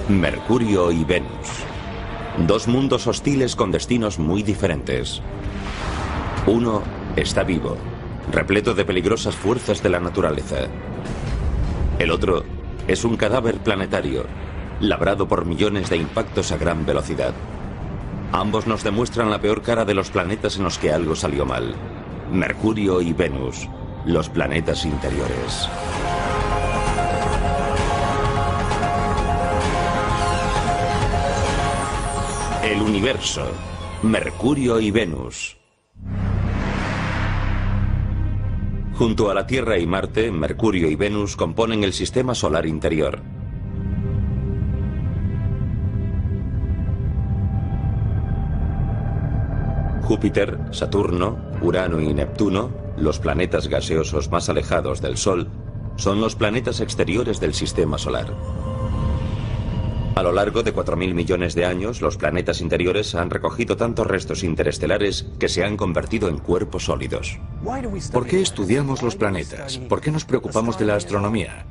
Mercurio y Venus. Dos mundos hostiles con destinos muy diferentes. Uno está vivo, repleto de peligrosas fuerzas de la naturaleza. El otro es un cadáver planetario, labrado por millones de impactos a gran velocidad. Ambos nos demuestran la peor cara de los planetas en los que algo salió mal. Mercurio y Venus, los planetas interiores. El universo, Mercurio y Venus. Junto a la Tierra y Marte, Mercurio y Venus componen el sistema solar interior. Júpiter, Saturno, Urano y Neptuno, los planetas gaseosos más alejados del Sol, son los planetas exteriores del sistema solar. A lo largo de 4.000 millones de años, los planetas interiores han recogido tantos restos interestelares que se han convertido en cuerpos sólidos. ¿Por qué estudiamos los planetas? ¿Por qué nos preocupamos de la astronomía?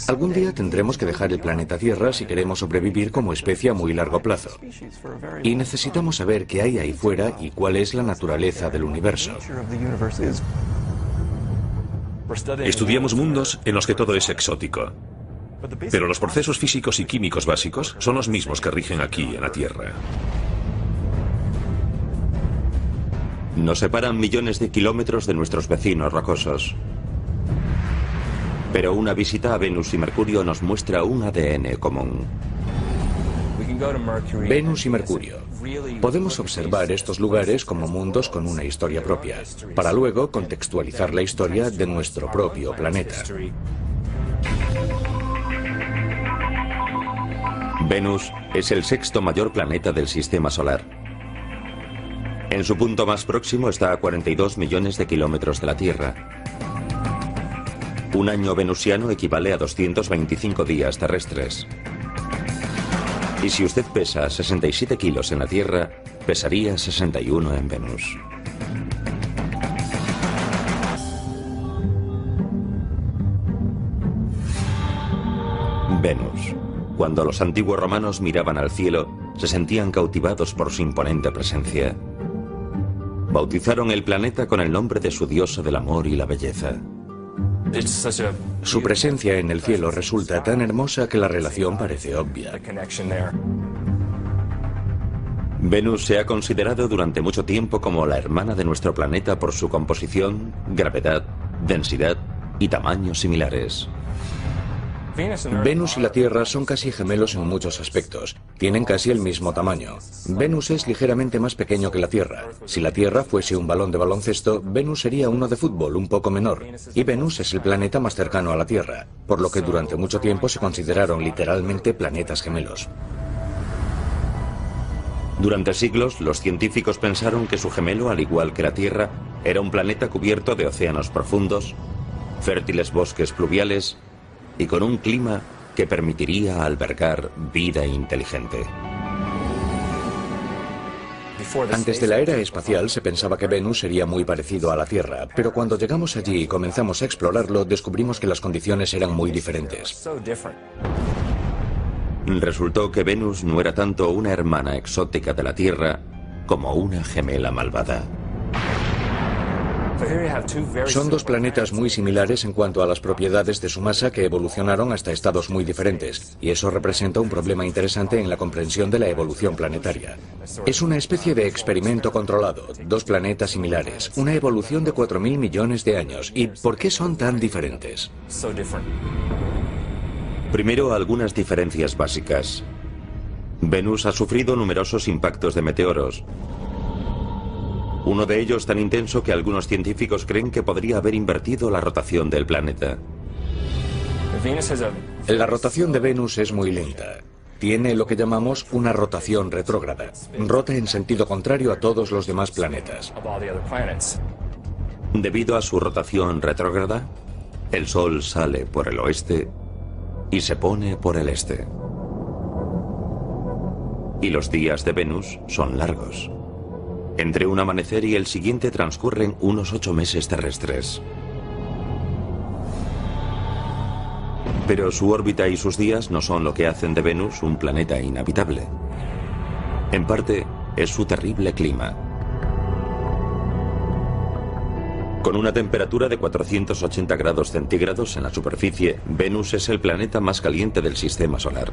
Algún día tendremos que dejar el planeta Tierra si queremos sobrevivir como especie a muy largo plazo. Y necesitamos saber qué hay ahí fuera y cuál es la naturaleza del universo. Estudiamos mundos en los que todo es exótico. Pero los procesos físicos y químicos básicos son los mismos que rigen aquí en la Tierra. Nos separan millones de kilómetros de nuestros vecinos rocosos. Pero una visita a Venus y Mercurio nos muestra un ADN común. Venus y Mercurio. Podemos observar estos lugares como mundos con una historia propia, para luego contextualizar la historia de nuestro propio planeta. Venus es el sexto mayor planeta del sistema solar. En su punto más próximo está a 42 millones de kilómetros de la Tierra. Un año venusiano equivale a 225 días terrestres. Y si usted pesa 67 kilos en la Tierra, pesaría 61 en Venus. Venus. Cuando los antiguos romanos miraban al cielo, se sentían cautivados por su imponente presencia. Bautizaron el planeta con el nombre de su diosa del amor y la belleza. Su presencia en el cielo resulta tan hermosa que la relación parece obvia. Venus se ha considerado durante mucho tiempo como la hermana de nuestro planeta por su composición, gravedad, densidad y tamaños similares. Venus y la Tierra son casi gemelos en muchos aspectos. Tienen casi el mismo tamaño. Venus es ligeramente más pequeño que la Tierra. Si la Tierra fuese un balón de baloncesto, Venus sería uno de fútbol un poco menor. Y Venus es el planeta más cercano a la Tierra, por lo que durante mucho tiempo se consideraron literalmente planetas gemelos. Durante siglos, los científicos pensaron que su gemelo, al igual que la Tierra, era un planeta cubierto de océanos profundos, fértiles bosques pluviales y con un clima que permitiría albergar vida inteligente. Antes de la era espacial se pensaba que Venus sería muy parecido a la Tierra, pero cuando llegamos allí y comenzamos a explorarlo, descubrimos que las condiciones eran muy diferentes. Resultó que Venus no era tanto una hermana exótica de la Tierra como una gemela malvada. Son dos planetas muy similares en cuanto a las propiedades de su masa que evolucionaron hasta estados muy diferentes, y eso representa un problema interesante en la comprensión de la evolución planetaria. Es una especie de experimento controlado, dos planetas similares, una evolución de 4.000 millones de años. ¿Y por qué son tan diferentes? Primero, algunas diferencias básicas. Venus ha sufrido numerosos impactos de meteoros. Uno de ellos tan intenso que algunos científicos creen que podría haber invertido la rotación del planeta. La rotación de Venus es muy lenta. Tiene lo que llamamos una rotación retrógrada. Rota en sentido contrario a todos los demás planetas. Debido a su rotación retrógrada, el Sol sale por el oeste y se pone por el este. Y los días de Venus son largos. Entre un amanecer y el siguiente transcurren unos 8 meses terrestres. Pero su órbita y sus días no son lo que hacen de Venus un planeta inhabitable. En parte, es su terrible clima. Con una temperatura de 480 grados centígrados en la superficie, Venus es el planeta más caliente del sistema solar.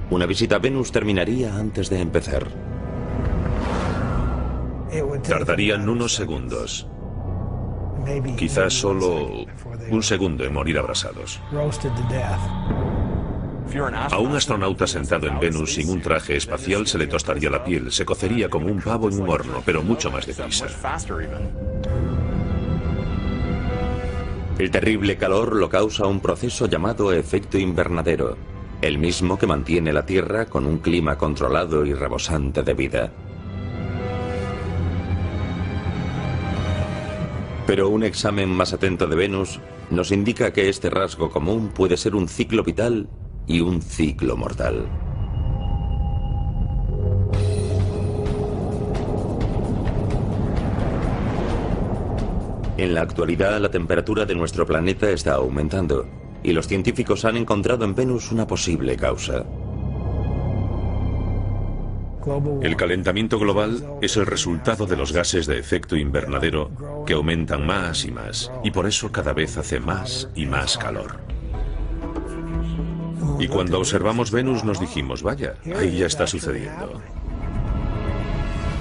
Una visita a Venus terminaría antes de empezar. Tardarían unos segundos. Quizás solo un segundo en morir abrasados. A un astronauta sentado en Venus sin un traje espacial se le tostaría la piel, se cocería como un pavo en un horno, pero mucho más deprisa. El terrible calor lo causa un proceso llamado efecto invernadero, el mismo que mantiene la Tierra con un clima controlado y rebosante de vida. Pero un examen más atento de Venus nos indica que este rasgo común puede ser un ciclo vital y un ciclo mortal. En la actualidad, la temperatura de nuestro planeta está aumentando y los científicos han encontrado en Venus una posible causa. El calentamiento global es el resultado de los gases de efecto invernadero que aumentan más y más, y por eso cada vez hace más y más calor. Y cuando observamos Venus nos dijimos, vaya, ahí ya está sucediendo.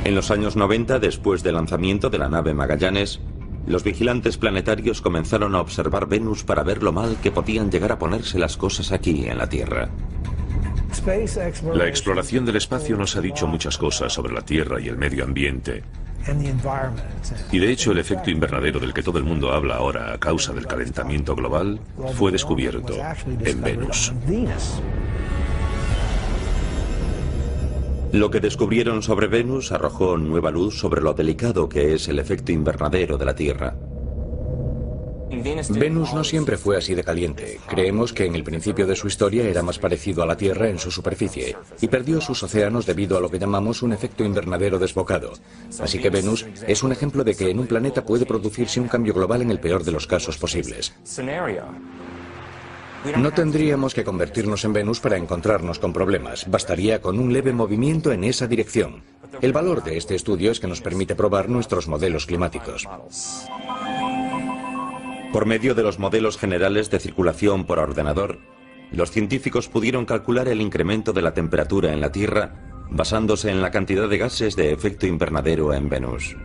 En los años 90, después del lanzamiento de la nave Magallanes, los vigilantes planetarios comenzaron a observar Venus para ver lo mal que podían llegar a ponerse las cosas aquí en la Tierra. La exploración del espacio nos ha dicho muchas cosas sobre la Tierra y el medio ambiente. Y de hecho el efecto invernadero del que todo el mundo habla ahora a causa del calentamiento global fue descubierto en Venus. Lo que descubrieron sobre Venus arrojó nueva luz sobre lo delicado que es el efecto invernadero de la Tierra. Venus no siempre fue así de caliente. Creemos que en el principio de su historia era más parecido a la Tierra en su superficie y perdió sus océanos debido a lo que llamamos un efecto invernadero desbocado. Así que Venus es un ejemplo de que en un planeta puede producirse un cambio global en el peor de los casos posibles. No tendríamos que convertirnos en Venus para encontrarnos con problemas. Bastaría con un leve movimiento en esa dirección. El valor de este estudio es que nos permite probar nuestros modelos climáticos. Por medio de los modelos generales de circulación por ordenador, los científicos pudieron calcular el incremento de la temperatura en la Tierra basándose en la cantidad de gases de efecto invernadero en Venus.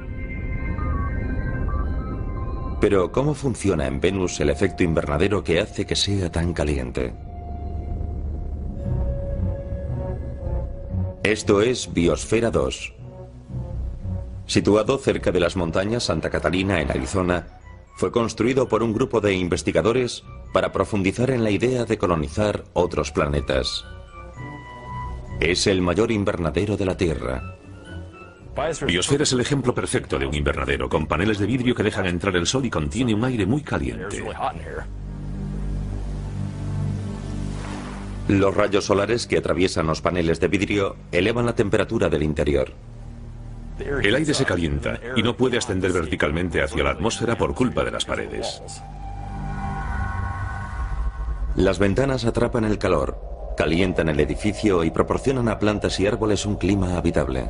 Pero, ¿cómo funciona en Venus el efecto invernadero que hace que sea tan caliente? Esto es Biosfera 2. Situado cerca de las montañas Santa Catalina en Arizona, fue construido por un grupo de investigadores para profundizar en la idea de colonizar otros planetas. Es el mayor invernadero de la Tierra. Biosfera es el ejemplo perfecto de un invernadero, con paneles de vidrio que dejan entrar el sol y contiene un aire muy caliente. Los rayos solares que atraviesan los paneles de vidrio elevan la temperatura del interior. El aire se calienta y no puede ascender verticalmente hacia la atmósfera por culpa de las paredes. Las ventanas atrapan el calor, calientan el edificio y proporcionan a plantas y árboles un clima habitable.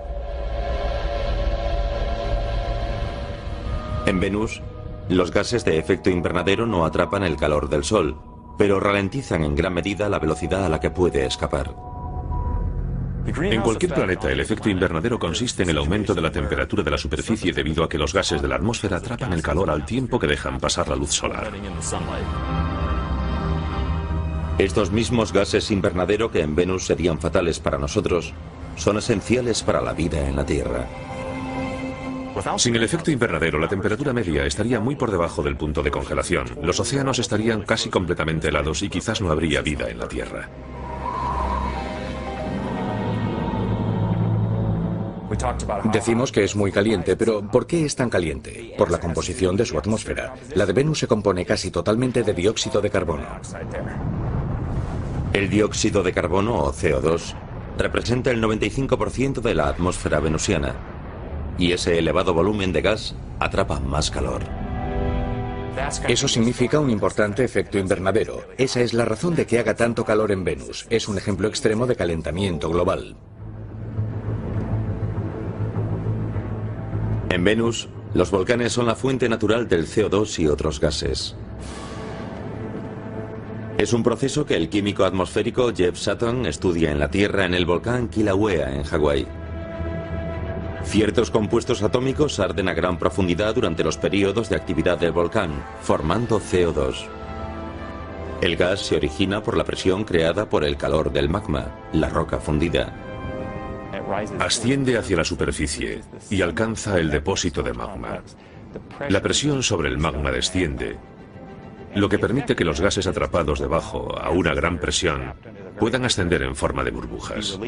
En Venus, los gases de efecto invernadero no atrapan el calor del Sol, pero ralentizan en gran medida la velocidad a la que puede escapar. En cualquier planeta, el efecto invernadero consiste en el aumento de la temperatura de la superficie debido a que los gases de la atmósfera atrapan el calor al tiempo que dejan pasar la luz solar. Estos mismos gases invernadero que en Venus serían fatales para nosotros, son esenciales para la vida en la Tierra. Sin el efecto invernadero, la temperatura media estaría muy por debajo del punto de congelación. Los océanos estarían casi completamente helados y quizás no habría vida en la Tierra. Decimos que es muy caliente, pero ¿por qué es tan caliente? Por la composición de su atmósfera. La de Venus se compone casi totalmente de dióxido de carbono. El dióxido de carbono, o CO2, representa el 95% de la atmósfera venusiana, y ese elevado volumen de gas atrapa más calor. Eso significa un importante efecto invernadero. Esa es la razón de que haga tanto calor en Venus. Es un ejemplo extremo de calentamiento global. En Venus, los volcanes son la fuente natural del CO2 y otros gases. Es un proceso que el químico atmosférico Jeff Sutton estudia en la Tierra en el volcán Kilauea, en Hawái. Ciertos compuestos atómicos arden a gran profundidad durante los periodos de actividad del volcán, formando CO2. El gas se origina por la presión creada por el calor del magma, la roca fundida. Asciende hacia la superficie y alcanza el depósito de magma. La presión sobre el magma desciende, lo que permite que los gases atrapados debajo a una gran presión puedan ascender en forma de burbujas.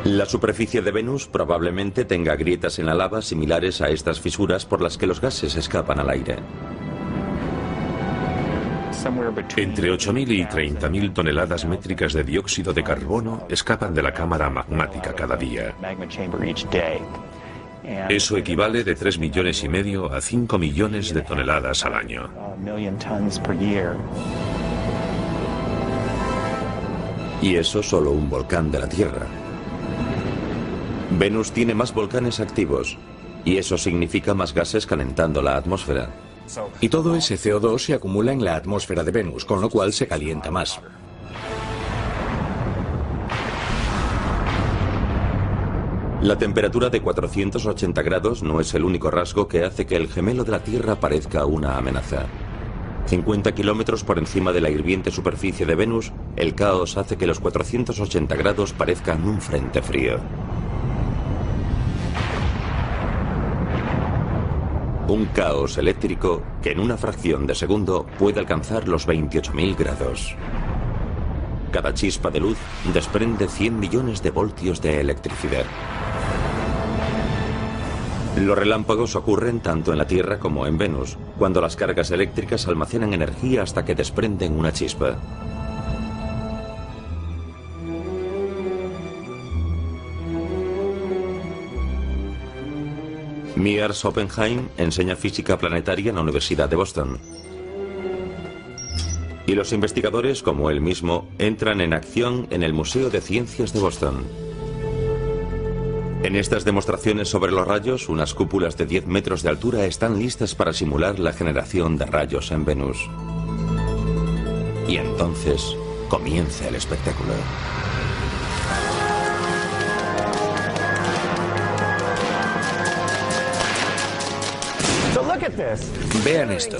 La superficie de Venus probablemente tenga grietas en la lava similares a estas fisuras por las que los gases escapan al aire. Entre 8.000 y 30.000 toneladas métricas de dióxido de carbono escapan de la cámara magmática cada día. Eso equivale de 3,5 millones a 5 millones de toneladas al año. Y eso solo un volcán de la Tierra. Venus tiene más volcanes activos, y eso significa más gases calentando la atmósfera. Y todo ese CO2 se acumula en la atmósfera de Venus, con lo cual se calienta más. La temperatura de 480 grados no es el único rasgo que hace que el gemelo de la Tierra parezca una amenaza. 50 kilómetros por encima de la hirviente superficie de Venus, el caos hace que los 480 grados parezcan un frente frío. Un caos eléctrico que en una fracción de segundo puede alcanzar los 28.000 grados. Cada chispa de luz desprende 100 millones de voltios de electricidad. Los relámpagos ocurren tanto en la Tierra como en Venus, cuando las cargas eléctricas almacenan energía hasta que desprenden una chispa. Mears Oppenheim enseña física planetaria en la Universidad de Boston. Y los investigadores, como él mismo, entran en acción en el Museo de Ciencias de Boston. En estas demostraciones sobre los rayos, unas cúpulas de 10 metros de altura están listas para simular la generación de rayos en Venus. Y entonces comienza el espectáculo. Vean esto.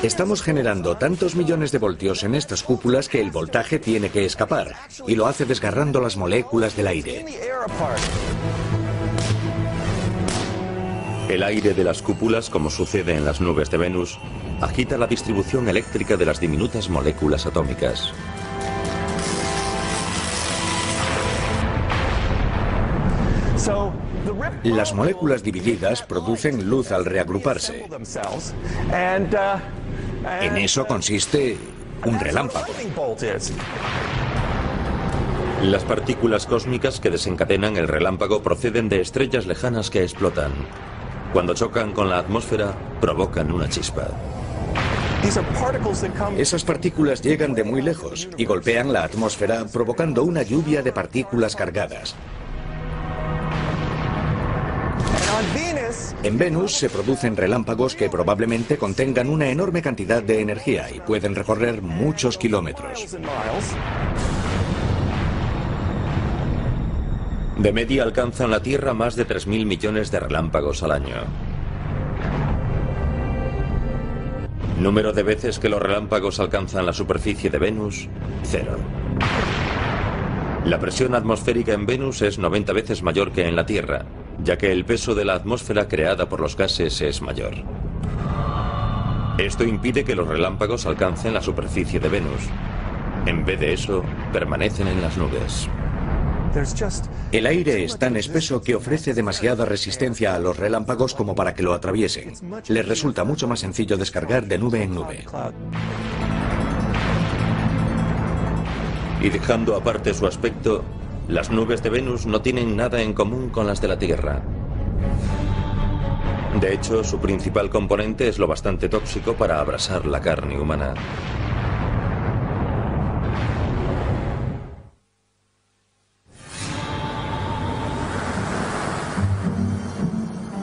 Estamos generando tantos millones de voltios en estas cúpulas que el voltaje tiene que escapar, y lo hace desgarrando las moléculas del aire. El aire de las cúpulas, como sucede en las nubes de Venus, agita la distribución eléctrica de las diminutas moléculas atómicas. Las moléculas divididas producen luz al reagruparse. En eso consiste un relámpago. Las partículas cósmicas que desencadenan el relámpago proceden de estrellas lejanas que explotan. Cuando chocan con la atmósfera, provocan una chispa. Esas partículas llegan de muy lejos y golpean la atmósfera, provocando una lluvia de partículas cargadas. En Venus se producen relámpagos que probablemente contengan una enorme cantidad de energía y pueden recorrer muchos kilómetros. De media alcanzan la Tierra más de 3.000 millones de relámpagos al año. Número de veces que los relámpagos alcanzan la superficie de Venus, 0. La presión atmosférica en Venus es 90 veces mayor que en la Tierra, ya que el peso de la atmósfera creada por los gases es mayor. Esto impide que los relámpagos alcancen la superficie de Venus. En vez de eso, permanecen en las nubes. El aire es tan espeso que ofrece demasiada resistencia a los relámpagos como para que lo atraviesen. Les resulta mucho más sencillo descargar de nube en nube. Y dejando aparte su aspecto, las nubes de Venus no tienen nada en común con las de la Tierra. De hecho, su principal componente es lo bastante tóxico para abrasar la carne humana.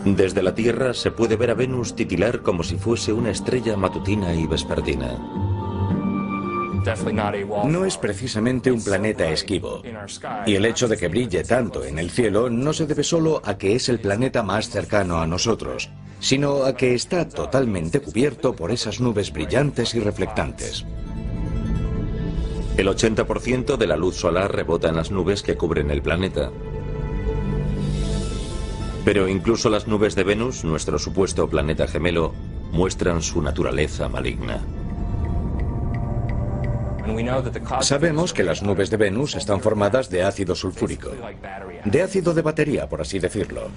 Desde la Tierra se puede ver a Venus titilar como si fuese una estrella matutina y vespertina. No es precisamente un planeta esquivo, y el hecho de que brille tanto en el cielo no se debe solo a que es el planeta más cercano a nosotros, sino a que está totalmente cubierto por esas nubes brillantes y reflectantes. El 80% de la luz solar rebota en las nubes que cubren el planeta. Pero incluso las nubes de Venus, nuestro supuesto planeta gemelo, muestran su naturaleza maligna. Sabemos que las nubes de Venus están formadas de ácido sulfúrico, de ácido de batería, por así decirlo.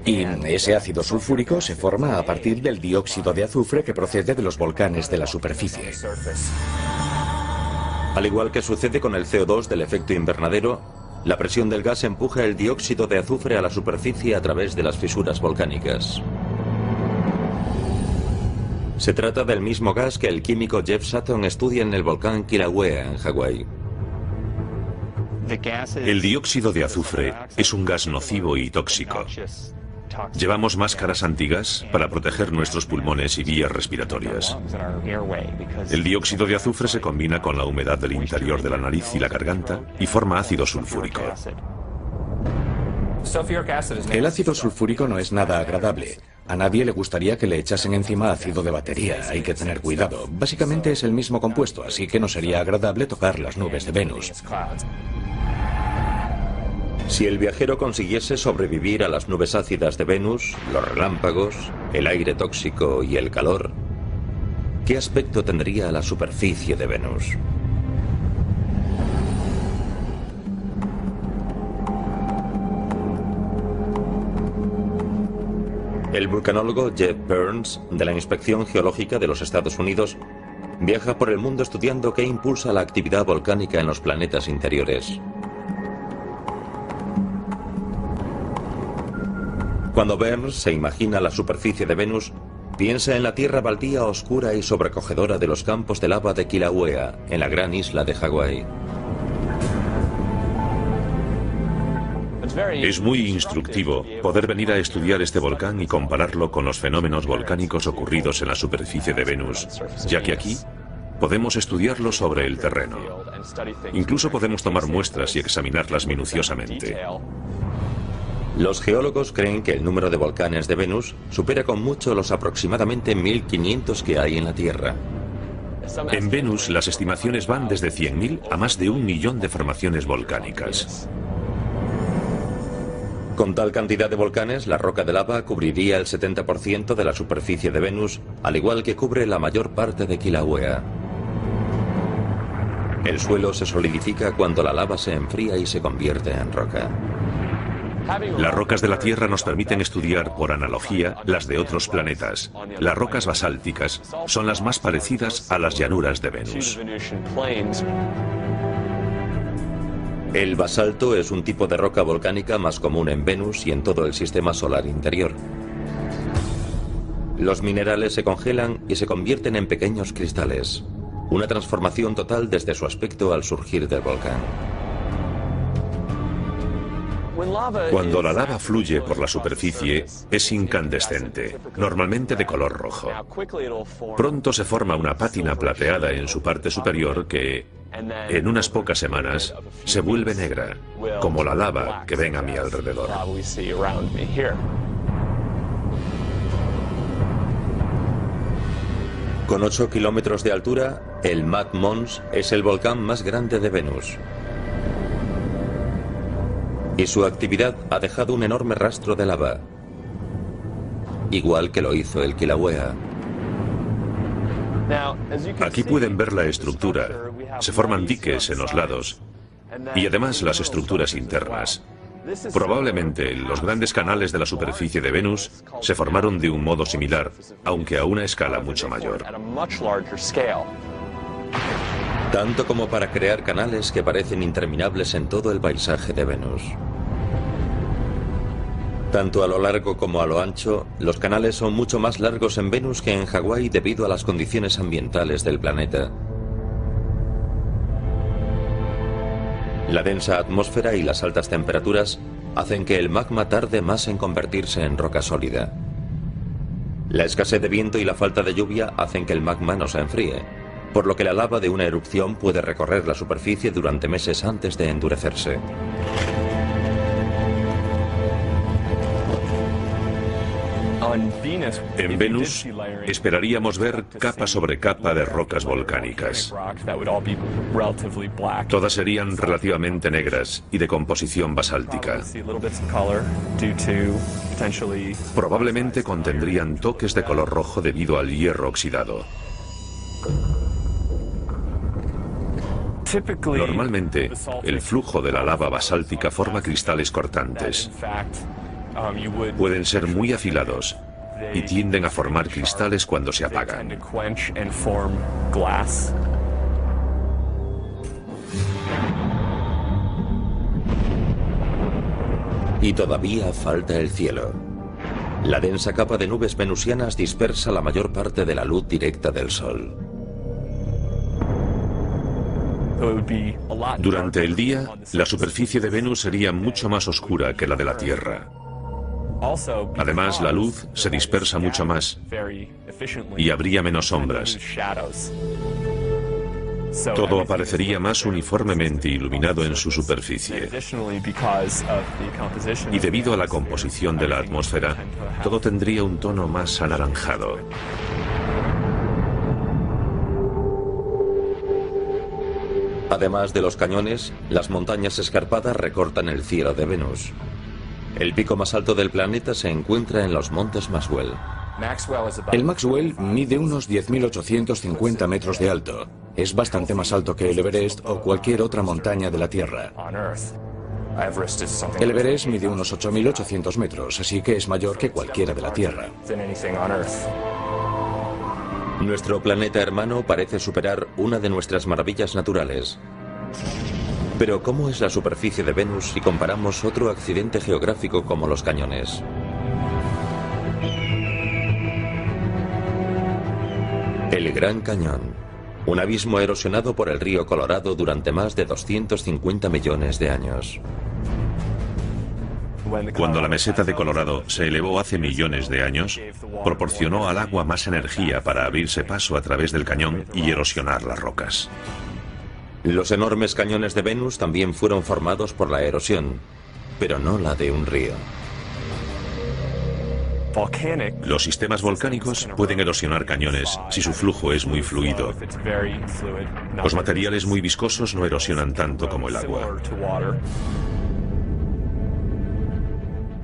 Y ese ácido sulfúrico se forma a partir del dióxido de azufre que procede de los volcanes de la superficie. Al igual que sucede con el CO2 del efecto invernadero, la presión del gas empuja el dióxido de azufre a la superficie a través de las fisuras volcánicas. Se trata del mismo gas que el químico Jeff Sutton estudia en el volcán Kilauea, en Hawái. El dióxido de azufre es un gas nocivo y tóxico. Llevamos máscaras antigas para proteger nuestros pulmones y vías respiratorias. El dióxido de azufre se combina con la humedad del interior de la nariz y la garganta y forma ácido sulfúrico. El ácido sulfúrico no es nada agradable. A nadie le gustaría que le echasen encima ácido de batería. Hay que tener cuidado. Básicamente es el mismo compuesto, así que no sería agradable tocar las nubes de Venus. Si el viajero consiguiese sobrevivir a las nubes ácidas de Venus, los relámpagos, el aire tóxico y el calor, ¿qué aspecto tendría la superficie de Venus? El vulcanólogo Jeff Burns, de la Inspección Geológica de los Estados Unidos, viaja por el mundo estudiando qué impulsa la actividad volcánica en los planetas interiores. Cuando Burns se imagina la superficie de Venus, piensa en la tierra baldía oscura y sobrecogedora de los campos de lava de Kilauea, en la gran isla de Hawái. Es muy instructivo poder venir a estudiar este volcán y compararlo con los fenómenos volcánicos ocurridos en la superficie de Venus, ya que aquí podemos estudiarlo sobre el terreno. Incluso podemos tomar muestras y examinarlas minuciosamente. Los geólogos creen que el número de volcanes de Venus supera con mucho los aproximadamente 1500 que hay en la Tierra. En Venus las estimaciones van desde 100.000 a más de 1 millón de formaciones volcánicas. Con tal cantidad de volcanes, la roca de lava cubriría el 70% de la superficie de Venus, al igual que cubre la mayor parte de Kilauea. El suelo se solidifica cuando la lava se enfría y se convierte en roca. Las rocas de la Tierra nos permiten estudiar, por analogía, las de otros planetas. Las rocas basálticas son las más parecidas a las llanuras de Venus. El basalto es un tipo de roca volcánica más común en Venus y en todo el sistema solar interior. Los minerales se congelan y se convierten en pequeños cristales. Una transformación total desde su aspecto al surgir del volcán. Cuando la lava fluye por la superficie, es incandescente, normalmente de color rojo. Pronto se forma una pátina plateada en su parte superior que, en unas pocas semanas, se vuelve negra, como la lava que ven a mi alrededor. Con 8 kilómetros de altura, el Mad Mons es el volcán más grande de Venus. Y su actividad ha dejado un enorme rastro de lava, igual que lo hizo el Kilauea. Aquí pueden ver la estructura. Se forman diques en los lados y además las estructuras internas. Probablemente los grandes canales de la superficie de Venus se formaron de un modo similar, aunque a una escala mucho mayor. Tanto como para crear canales que parecen interminables en todo el paisaje de Venus. Tanto a lo largo como a lo ancho, los canales son mucho más largos en Venus que en Hawái debido a las condiciones ambientales del planeta. La densa atmósfera y las altas temperaturas hacen que el magma tarde más en convertirse en roca sólida. La escasez de viento y la falta de lluvia hacen que el magma no se enfríe, por lo que la lava de una erupción puede recorrer la superficie durante meses antes de endurecerse. En Venus esperaríamos ver capa sobre capa de rocas volcánicas. Todas serían relativamente negras y de composición basáltica. Probablemente contendrían toques de color rojo debido al hierro oxidado. Normalmente, el flujo de la lava basáltica forma cristales cortantes. Pueden ser muy afilados y tienden a formar cristales cuando se apagan. Y todavía falta el cielo. La densa capa de nubes venusianas dispersa la mayor parte de la luz directa del Sol. Durante el día, la superficie de Venus sería mucho más oscura que la de la Tierra. Además, la luz se dispersa mucho más y habría menos sombras. Todo aparecería más uniformemente iluminado en su superficie. Y debido a la composición de la atmósfera, todo tendría un tono más anaranjado. Además de los cañones, las montañas escarpadas recortan el cielo de Venus. El pico más alto del planeta se encuentra en los montes Maxwell. El Maxwell mide unos 10.850 metros de alto. Es bastante más alto que el Everest o cualquier otra montaña de la Tierra. El Everest mide unos 8.800 metros, así que es mayor que cualquiera de la Tierra. Nuestro planeta hermano parece superar una de nuestras maravillas naturales. Pero ¿cómo es la superficie de Venus si comparamos otro accidente geográfico como los cañones? El Gran Cañón, un abismo erosionado por el río Colorado durante más de 250 millones de años. Cuando la meseta de Colorado se elevó hace millones de años, proporcionó al agua más energía para abrirse paso a través del cañón y erosionar las rocas. Los enormes cañones de Venus también fueron formados por la erosión, pero no la de un río. Los sistemas volcánicos pueden erosionar cañones si su flujo es muy fluido. Los materiales muy viscosos no erosionan tanto como el agua.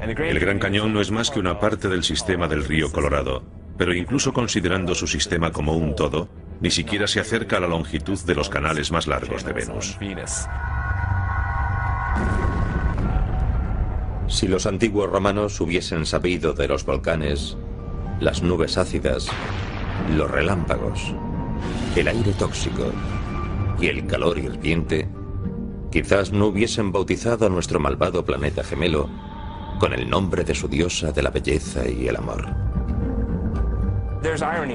El Gran Cañón no es más que una parte del sistema del río Colorado, pero incluso considerando su sistema como un todo, ni siquiera se acerca a la longitud de los canales más largos de Venus. Si los antiguos romanos hubiesen sabido de los volcanes, las nubes ácidas, los relámpagos, el aire tóxico y el calor hirviente, quizás no hubiesen bautizado a nuestro malvado planeta gemelo con el nombre de su diosa de la belleza y el amor.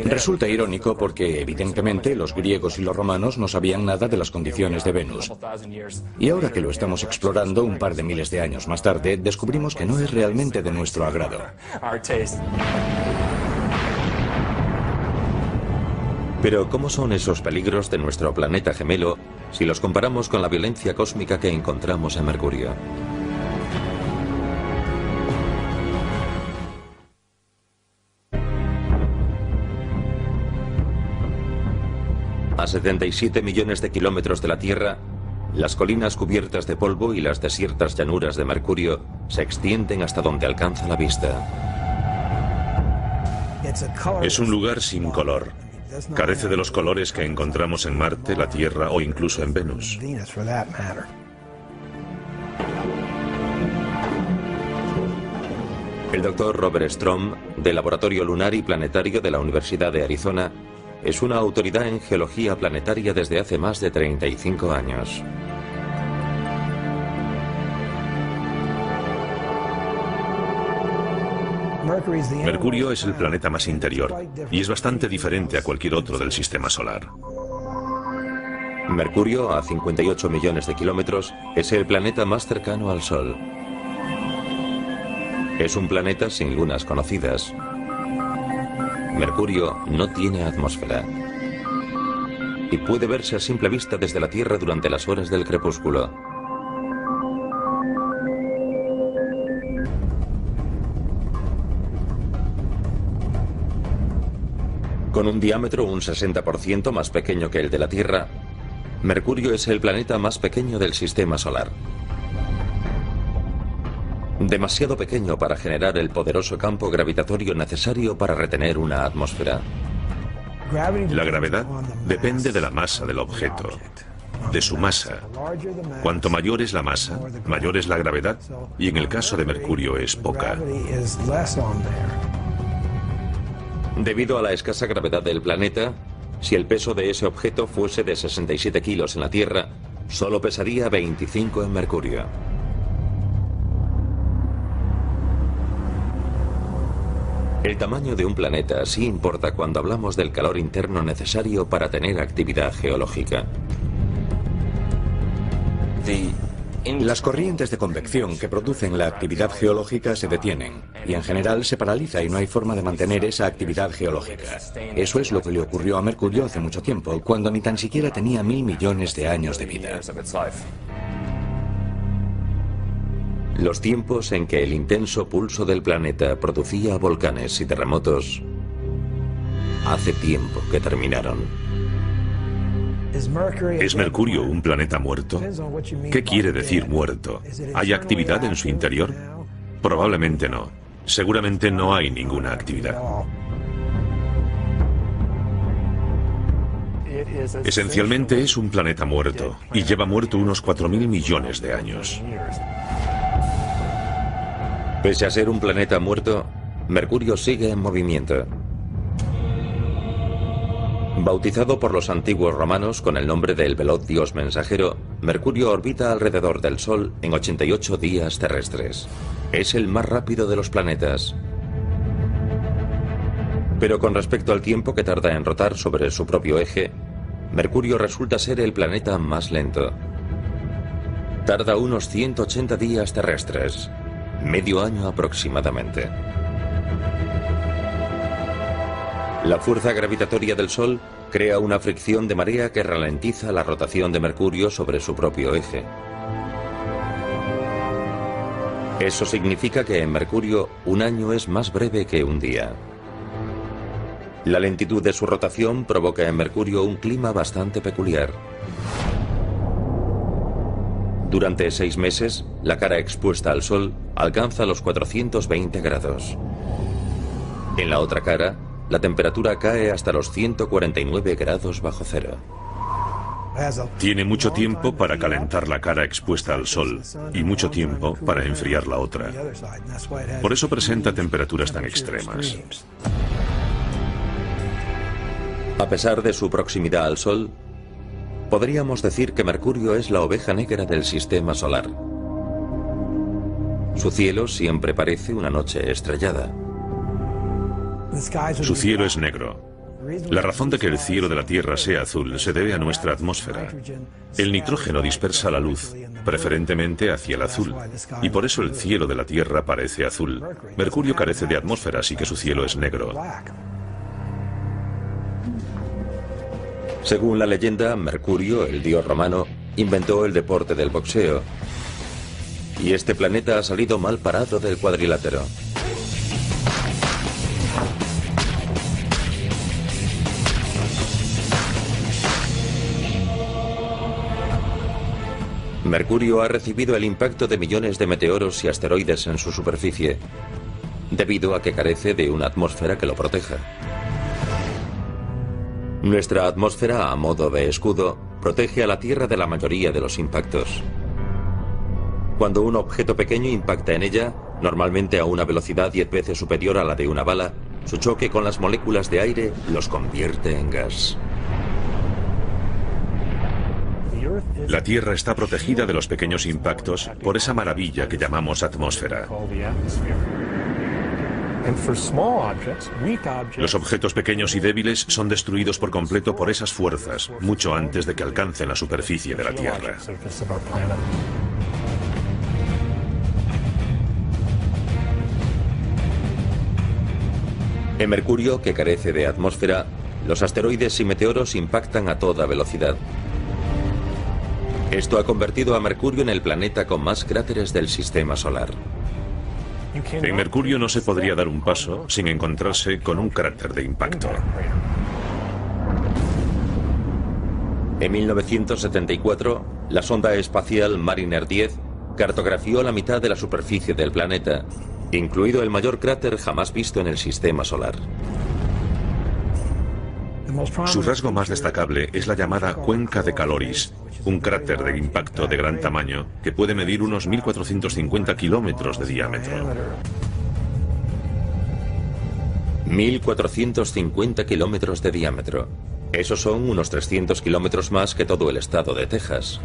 Resulta irónico porque, evidentemente, los griegos y los romanos no sabían nada de las condiciones de Venus. Y ahora que lo estamos explorando un par de miles de años más tarde, descubrimos que no es realmente de nuestro agrado. Pero ¿cómo son esos peligros de nuestro planeta gemelo si los comparamos con la violencia cósmica que encontramos en Mercurio? A 77 millones de kilómetros de la Tierra, las colinas cubiertas de polvo y las desiertas llanuras de Mercurio se extienden hasta donde alcanza la vista. Es un lugar sin color. Carece de los colores que encontramos en Marte, la Tierra o incluso en Venus. El doctor Robert Strom, del Laboratorio Lunar y Planetario de la Universidad de Arizona, es una autoridad en geología planetaria desde hace más de 35 años. Mercurio es el planeta más interior y es bastante diferente a cualquier otro del sistema solar. Mercurio, a 58 millones de kilómetros, es el planeta más cercano al Sol. Es un planeta sin lunas conocidas. Mercurio no tiene atmósfera y puede verse a simple vista desde la Tierra durante las horas del crepúsculo. Con un diámetro un 60% más pequeño que el de la Tierra, Mercurio es el planeta más pequeño del sistema solar. Demasiado pequeño para generar el poderoso campo gravitatorio necesario para retener una atmósfera. La gravedad depende de la masa del objeto, de su masa. Cuanto mayor es la masa, mayor es la gravedad, y en el caso de Mercurio es poca. Debido a la escasa gravedad del planeta, si el peso de ese objeto fuese de 67 kilos en la Tierra, solo pesaría 25 en Mercurio. El tamaño de un planeta sí importa cuando hablamos del calor interno necesario para tener actividad geológica. Las corrientes de convección que producen la actividad geológica se detienen y en general se paraliza y no hay forma de mantener esa actividad geológica. Eso es lo que le ocurrió a Mercurio hace mucho tiempo, cuando ni tan siquiera tenía 1000 millones de años de vida. Los tiempos en que el intenso pulso del planeta producía volcanes y terremotos hace tiempo que terminaron. ¿Es Mercurio un planeta muerto? ¿Qué quiere decir muerto? ¿Hay actividad en su interior? Probablemente no. Seguramente no hay ninguna actividad. Esencialmente es un planeta muerto y lleva muerto unos 4.000 millones de años. Pese a ser un planeta muerto, Mercurio sigue en movimiento. Bautizado por los antiguos romanos con el nombre del veloz dios mensajero, Mercurio orbita alrededor del Sol en 88 días terrestres. Es el más rápido de los planetas. Pero con respecto al tiempo que tarda en rotar sobre su propio eje, Mercurio resulta ser el planeta más lento. Tarda unos 180 días terrestres, medio año aproximadamente. La fuerza gravitatoria del Sol crea una fricción de marea que ralentiza la rotación de Mercurio sobre su propio eje. Eso significa que en Mercurio un año es más breve que un día. La lentitud de su rotación provoca en Mercurio un clima bastante peculiar. Durante 6 meses, la cara expuesta al Sol alcanza los 420 grados. En la otra cara, la temperatura cae hasta los 149 grados bajo cero. Tiene mucho tiempo para calentar la cara expuesta al Sol y mucho tiempo para enfriar la otra. Por eso presenta temperaturas tan extremas. A pesar de su proximidad al Sol, podríamos decir que Mercurio es la oveja negra del sistema solar. Su cielo siempre parece una noche estrellada. Su cielo es negro. La razón de que el cielo de la Tierra sea azul se debe a nuestra atmósfera. El nitrógeno dispersa la luz, preferentemente hacia el azul, y por eso el cielo de la Tierra parece azul. Mercurio carece de atmósfera, así que su cielo es negro. Según la leyenda, Mercurio, el dios romano, inventó el deporte del boxeo. Y este planeta ha salido mal parado del cuadrilátero. Mercurio ha recibido el impacto de millones de meteoros y asteroides en su superficie, debido a que carece de una atmósfera que lo proteja. Nuestra atmósfera, a modo de escudo, protege a la Tierra de la mayoría de los impactos. Cuando un objeto pequeño impacta en ella, normalmente a una velocidad 10 veces superior a la de una bala, su choque con las moléculas de aire los convierte en gas. La Tierra está protegida de los pequeños impactos por esa maravilla que llamamos atmósfera. Los objetos pequeños y débiles son destruidos por completo por esas fuerzas, mucho antes de que alcancen la superficie de la Tierra. En Mercurio, que carece de atmósfera, los asteroides y meteoros impactan a toda velocidad. Esto ha convertido a Mercurio en el planeta con más cráteres del sistema solar. En Mercurio no se podría dar un paso sin encontrarse con un cráter de impacto. En 1974, la sonda espacial Mariner 10 cartografió la mitad de la superficie del planeta, incluido el mayor cráter jamás visto en el sistema solar. Su rasgo más destacable es la llamada Cuenca de Caloris, un cráter de impacto de gran tamaño que puede medir unos 1.450 kilómetros de diámetro. 1.450 kilómetros de diámetro. Esos son unos 300 kilómetros más que todo el estado de Texas.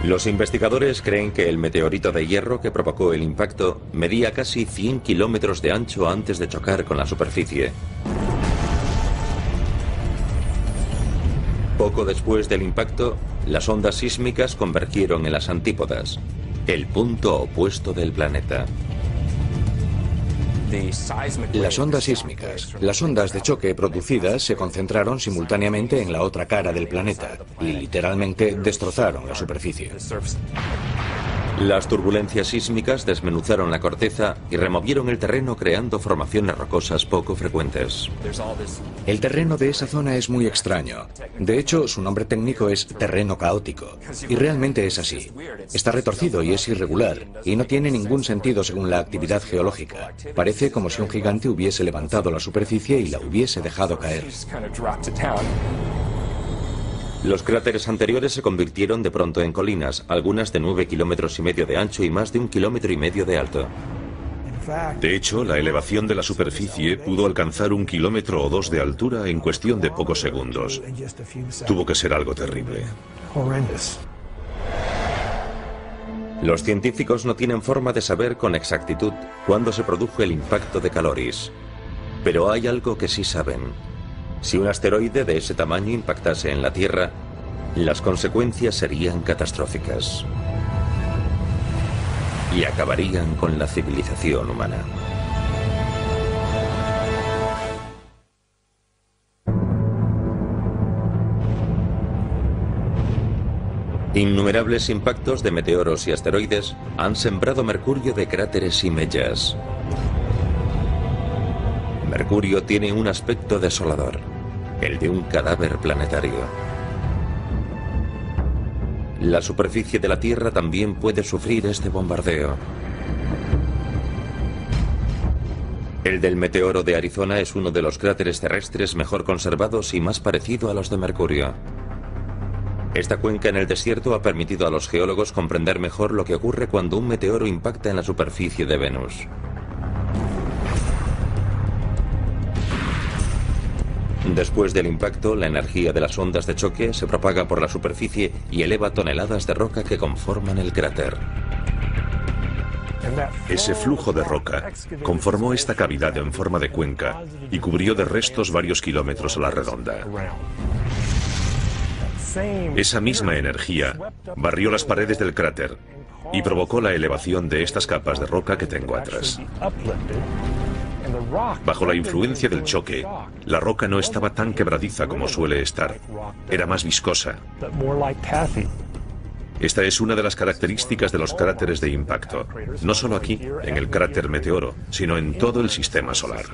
Los investigadores creen que el meteorito de hierro que provocó el impacto medía casi 100 kilómetros de ancho antes de chocar con la superficie. Poco después del impacto, las ondas sísmicas convergieron en las antípodas, el punto opuesto del planeta. Las ondas sísmicas, las ondas de choque producidas se concentraron simultáneamente en la otra cara del planeta y literalmente destrozaron la superficie. Las turbulencias sísmicas desmenuzaron la corteza y removieron el terreno creando formaciones rocosas poco frecuentes. El terreno de esa zona es muy extraño. De hecho, su nombre técnico es terreno caótico. Y realmente es así. Está retorcido y es irregular, y no tiene ningún sentido según la actividad geológica. Parece como si un gigante hubiese levantado la superficie y la hubiese dejado caer. Los cráteres anteriores se convirtieron de pronto en colinas, algunas de 9,5 kilómetros de ancho y más de 1,5 kilómetros de alto. De hecho, la elevación de la superficie pudo alcanzar 1 kilómetro o 2 de altura en cuestión de pocos segundos. Tuvo que ser algo terrible. Los científicos no tienen forma de saber con exactitud cuándo se produjo el impacto de Caloris. Pero hay algo que sí saben. Si un asteroide de ese tamaño impactase en la Tierra, las consecuencias serían catastróficas. Y acabarían con la civilización humana. Innumerables impactos de meteoros y asteroides han sembrado Mercurio de cráteres y mellas. Mercurio tiene un aspecto desolador, el de un cadáver planetario. La superficie de la Tierra también puede sufrir este bombardeo. El del meteoro de Arizona es uno de los cráteres terrestres mejor conservados y más parecido a los de Mercurio. Esta cuenca en el desierto ha permitido a los geólogos comprender mejor lo que ocurre cuando un meteoro impacta en la superficie de Venus. Después del impacto, la energía de las ondas de choque se propaga por la superficie y eleva toneladas de roca que conforman el cráter. Ese flujo de roca conformó esta cavidad en forma de cuenca y cubrió de restos varios kilómetros a la redonda. Esa misma energía barrió las paredes del cráter y provocó la elevación de estas capas de roca que tengo atrás. Bajo la influencia del choque, la roca no estaba tan quebradiza como suele estar. Era más viscosa. Esta es una de las características de los cráteres de impacto. No solo aquí, en el cráter Meteoro, sino en todo el sistema solar.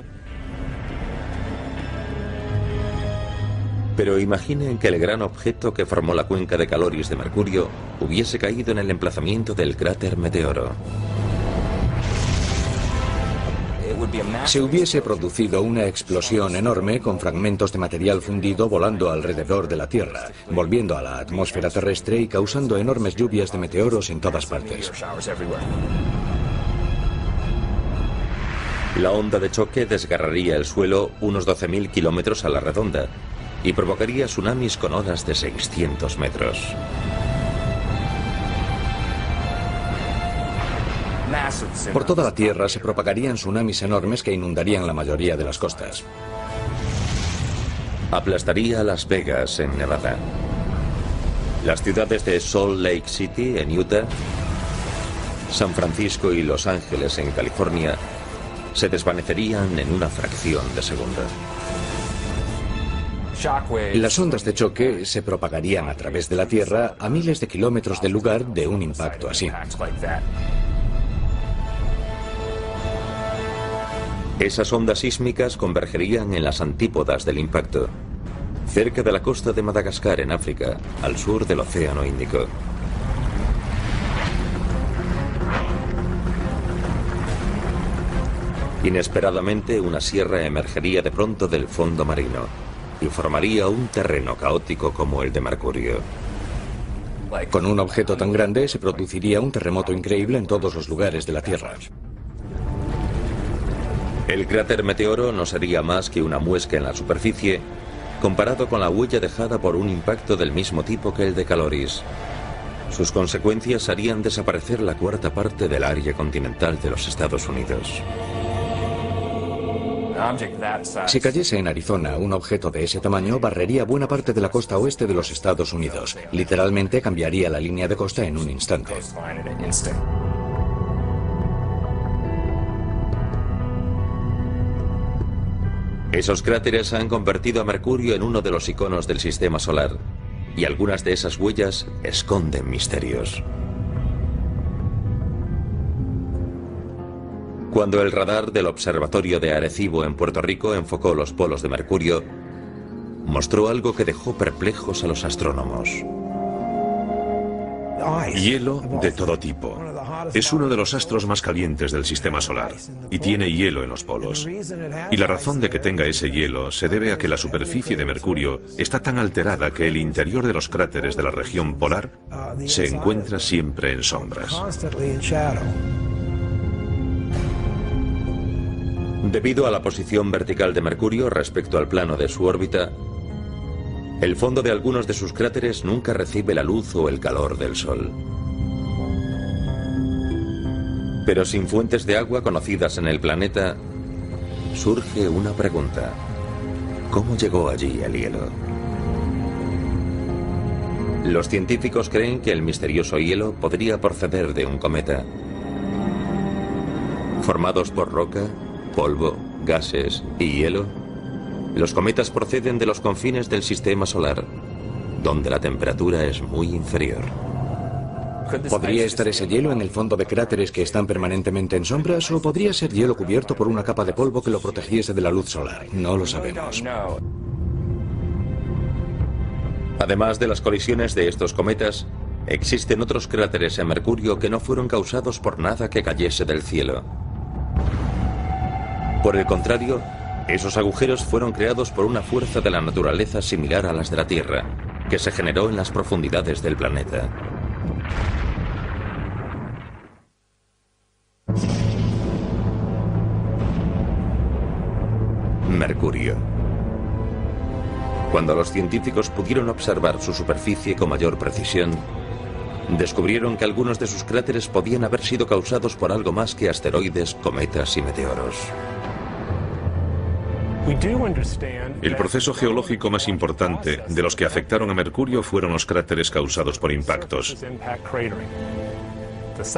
Pero imaginen que el gran objeto que formó la cuenca de Caloris de Mercurio hubiese caído en el emplazamiento del cráter Meteoro. Se hubiese producido una explosión enorme con fragmentos de material fundido volando alrededor de la Tierra, volviendo a la atmósfera terrestre y causando enormes lluvias de meteoros en todas partes. La onda de choque desgarraría el suelo unos 12.000 kilómetros a la redonda y provocaría tsunamis con olas de 600 metros. Por toda la Tierra se propagarían tsunamis enormes que inundarían la mayoría de las costas. Aplastaría a Las Vegas, en Nevada. Las ciudades de Salt Lake City, en Utah, San Francisco y Los Ángeles, en California, se desvanecerían en una fracción de segundo. Las ondas de choque se propagarían a través de la Tierra a miles de kilómetros del lugar de un impacto así. Esas ondas sísmicas convergerían en las antípodas del impacto, cerca de la costa de Madagascar, en África, al sur del Océano Índico. Inesperadamente, una sierra emergería de pronto del fondo marino y formaría un terreno caótico como el de Mercurio. Con un objeto tan grande se produciría un terremoto increíble en todos los lugares de la Tierra. El cráter Meteoro no sería más que una muesca en la superficie comparado con la huella dejada por un impacto del mismo tipo que el de Caloris. Sus consecuencias harían desaparecer la cuarta parte del área continental de los Estados Unidos. Si cayese en Arizona, un objeto de ese tamaño barrería buena parte de la costa oeste de los Estados Unidos. Literalmente cambiaría la línea de costa en un instante. Esos cráteres han convertido a Mercurio en uno de los iconos del sistema solar, y algunas de esas huellas esconden misterios. Cuando el radar del Observatorio de Arecibo en Puerto Rico enfocó los polos de Mercurio, mostró algo que dejó perplejos a los astrónomos. Hielo de todo tipo. Es uno de los astros más calientes del sistema solar y tiene hielo en los polos. Y la razón de que tenga ese hielo se debe a que la superficie de Mercurio está tan alterada que el interior de los cráteres de la región polar se encuentra siempre en sombras. Debido a la posición vertical de Mercurio respecto al plano de su órbita, el fondo de algunos de sus cráteres nunca recibe la luz o el calor del Sol. Pero sin fuentes de agua conocidas en el planeta, surge una pregunta. ¿Cómo llegó allí el hielo? Los científicos creen que el misterioso hielo podría proceder de un cometa. Formados por roca, polvo, gases y hielo, los cometas proceden de los confines del sistema solar, donde la temperatura es muy inferior. ¿Podría estar ese hielo en el fondo de cráteres que están permanentemente en sombras o podría ser hielo cubierto por una capa de polvo que lo protegiese de la luz solar? No lo sabemos. Además de las colisiones de estos cometas, existen otros cráteres en Mercurio que no fueron causados por nada que cayese del cielo. Por el contrario, esos agujeros fueron creados por una fuerza de la naturaleza similar a las de la Tierra, que se generó en las profundidades del planeta. Mercurio. Cuando los científicos pudieron observar su superficie con mayor precisión, descubrieron que algunos de sus cráteres podían haber sido causados por algo más que asteroides, cometas y meteoros. El proceso geológico más importante de los que afectaron a Mercurio fueron los cráteres causados por impactos.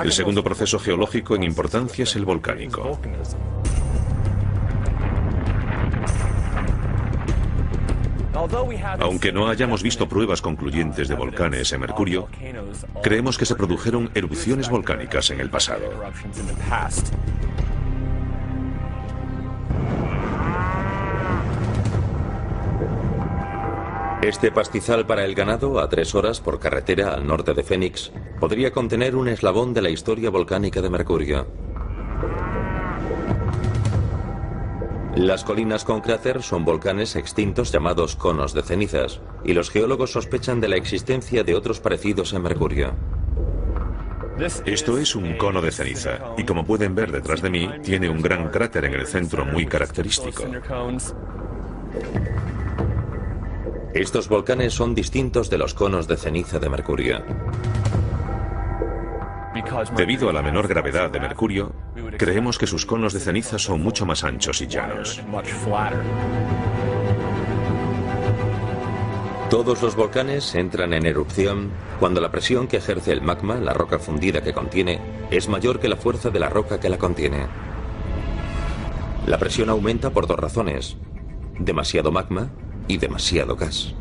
El segundo proceso geológico en importancia es el volcánico. Aunque no hayamos visto pruebas concluyentes de volcanes en Mercurio, creemos que se produjeron erupciones volcánicas en el pasado. Este pastizal para el ganado, a 3 horas por carretera al norte de Phoenix, podría contener un eslabón de la historia volcánica de Mercurio. Las colinas con cráter son volcanes extintos llamados conos de cenizas, y los geólogos sospechan de la existencia de otros parecidos en Mercurio. Esto es un cono de ceniza, y como pueden ver detrás de mí, tiene un gran cráter en el centro muy característico. Estos volcanes son distintos de los conos de ceniza de Mercurio. Debido a la menor gravedad de Mercurio, creemos que sus conos de ceniza son mucho más anchos y llanos. Todos los volcanes entran en erupción cuando la presión que ejerce el magma, la roca fundida que contiene, es mayor que la fuerza de la roca que la contiene. La presión aumenta por dos razones: demasiado magma y demasiado gas.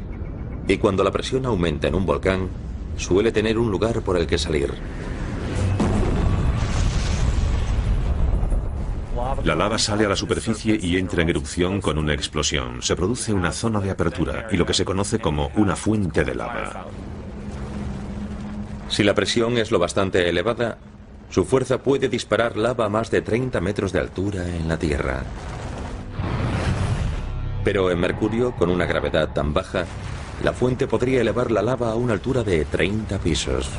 Y cuando la presión aumenta en un volcán, suele tener un lugar por el que salir. La lava sale a la superficie y entra en erupción con una explosión. Se produce una zona de apertura y lo que se conoce como una fuente de lava. Si la presión es lo bastante elevada, su fuerza puede disparar lava a más de 30 metros de altura en la Tierra. Pero en Mercurio, con una gravedad tan baja, la fuente podría elevar la lava a una altura de 30 pisos.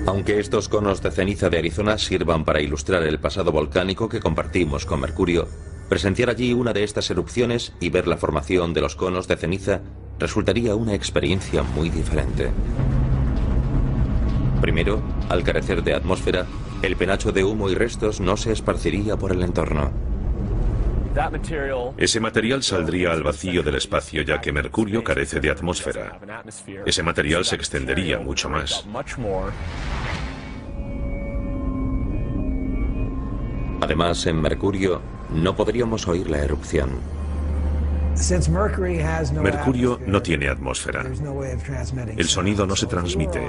Aunque estos conos de ceniza de Arizona sirvan para ilustrar el pasado volcánico que compartimos con Mercurio, presenciar allí una de estas erupciones y ver la formación de los conos de ceniza resultaría una experiencia muy diferente. Primero, al carecer de atmósfera, el penacho de humo y restos no se esparciría por el entorno. Ese material saldría al vacío del espacio, ya que Mercurio carece de atmósfera. Ese material se extendería mucho más. Además, en Mercurio no podríamos oír la erupción. Mercurio no tiene atmósfera. El sonido no se transmite.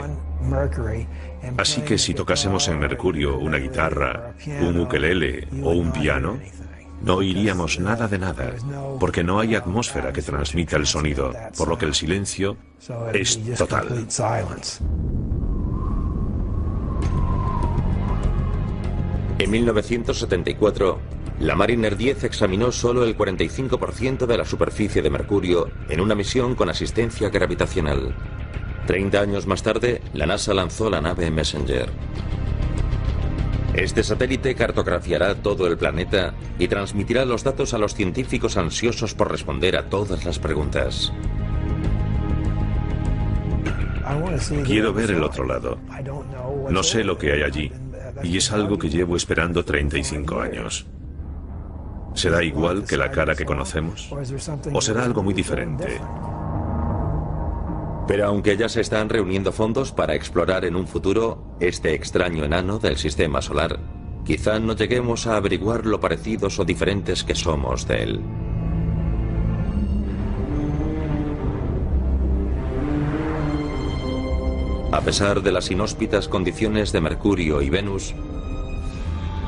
Así que si tocásemos en Mercurio una guitarra, un ukelele o un piano, no oiríamos nada de nada, porque no hay atmósfera que transmita el sonido, por lo que el silencio es total. En 1974, la Mariner 10 examinó solo el 45% de la superficie de Mercurio en una misión con asistencia gravitacional. 30 años más tarde, la NASA lanzó la nave Messenger. Este satélite cartografiará todo el planeta y transmitirá los datos a los científicos ansiosos por responder a todas las preguntas. Quiero ver el otro lado. No sé lo que hay allí, y es algo que llevo esperando 35 años. ¿Será igual que la cara que conocemos? ¿O será algo muy diferente? Pero aunque ya se están reuniendo fondos para explorar en un futuro este extraño enano del sistema solar, quizá no lleguemos a averiguar lo parecidos o diferentes que somos de él. A pesar de las inhóspitas condiciones de Mercurio y Venus,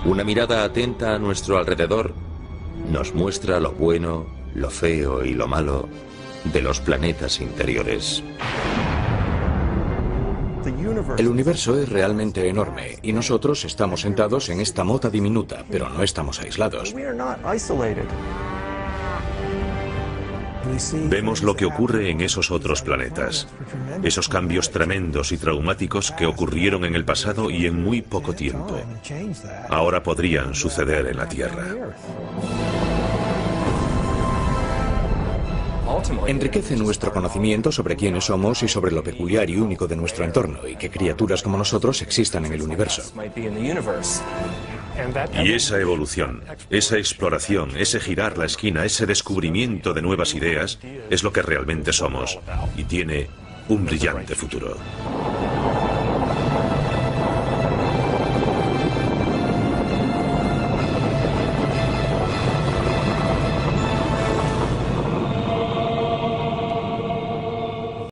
una mirada atenta a nuestro alrededor nos muestra lo bueno, lo feo y lo malo de los planetas interiores. El universo es realmente enorme y nosotros estamos sentados en esta mota diminuta, pero no estamos aislados. Vemos lo que ocurre en esos otros planetas. Esos cambios tremendos y traumáticos que ocurrieron en el pasado y en muy poco tiempo. Ahora podrían suceder en la Tierra. Enriquece nuestro conocimiento sobre quiénes somos y sobre lo peculiar y único de nuestro entorno y que criaturas como nosotros existan en el universo. Y esa evolución, esa exploración, ese girar la esquina, ese descubrimiento de nuevas ideas es lo que realmente somos y tiene un brillante futuro.